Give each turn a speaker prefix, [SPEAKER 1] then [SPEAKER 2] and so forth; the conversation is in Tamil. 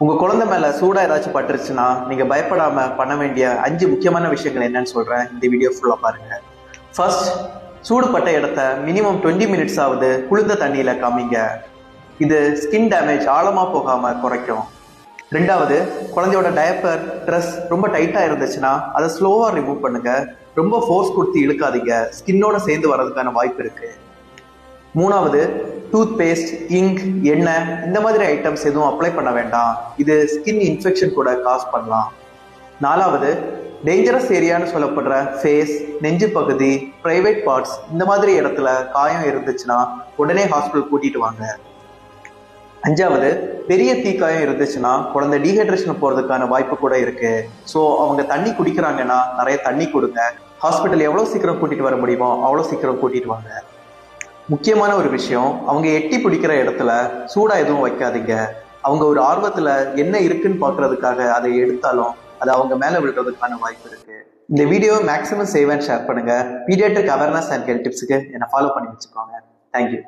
[SPEAKER 1] உங்க குழந்தை மேல சூடா ஏதாச்சும் பட்டுருச்சுன்னா நீங்க பயப்படாம பண்ண வேண்டிய 5 முக்கியமான விஷயங்கள் என்னன்னு சொல்றேன். இந்த வீடியோ ஃபுல்லா பாருங்க. ஃபர்ஸ்ட், சூடுபட்ட இடத்த மினிமம் 20 மினிட்ஸ் ஆகுது குளிர்ந்த தண்ணியில காமிங்க. இது ஸ்கின் டேமேஜ் ஆழமா போகாம குறைக்கும். ரெண்டாவது, குழந்தையோட டயப்பர் ட்ரெஸ் ரொம்ப டைட்டா இருந்துச்சுன்னா அதை ஸ்லோவா ரிமூவ் பண்ணுங்க. ரொம்ப ஃபோர்ஸ் கொடுத்து இழுக்காதீங்க, ஸ்கின்னோட சேர்ந்து வர்றதுக்கான வாய்ப்பு இருக்கு. மூணாவது, டூத் பேஸ்ட், இங்க், எண்ணெய் இந்த மாதிரி ஐட்டம்ஸ் எதுவும் அப்ளை பண்ண வேண்டாம். இது ஸ்கின் இன்ஃபெக்ஷன் கூட காஸ் பண்ணலாம். நாலாவது, டேஞ்சரஸ் ஏரியான்னு சொல்லப்படுற ஃபேஸ், நெஞ்சு பகுதி, பிரைவேட் பார்ட்ஸ் இந்த மாதிரி இடத்துல காயம் இருந்துச்சுன்னா உடனே ஹாஸ்பிட்டல் கூட்டிட்டு வாங்க. அஞ்சாவது, பெரிய தீக்காயம் இருந்துச்சுன்னா குழந்தை டீஹைட்ரேஷன் போறதுக்கான வாய்ப்பு கூட இருக்கு. ஸோ அவங்க தண்ணி குடிக்கிறாங்கன்னா நிறைய தண்ணி கொடுங்க. ஹாஸ்பிட்டல் எவ்வளோ சீக்கிரம் கூட்டிட்டு வர முடியுமோ அவ்வளோ சீக்கிரம் கூட்டிட்டு வாங்க. முக்கியமான ஒரு விஷயம், அவங்க எட்டி பிடிக்கிற இடத்துல சூடா எதுவும் வைக்காதீங்க. அவங்க ஒரு ஆர்வத்துல என்ன இருக்குன்னு பாக்குறதுக்காக அதை எடுத்தாலும் அது அவங்க மேல விழுறதுக்கான வாய்ப்பு இருக்கு. இந்த video maximum save and share பண்ணுங்க. பீடியாட்ரிக் அவேர்னஸ் அண்ட் ஹெல்த் டிப்ஸுக்கு என்னை ஃபாலோ பண்ணி வச்சுக்கோங்க. தேங்க்யூ.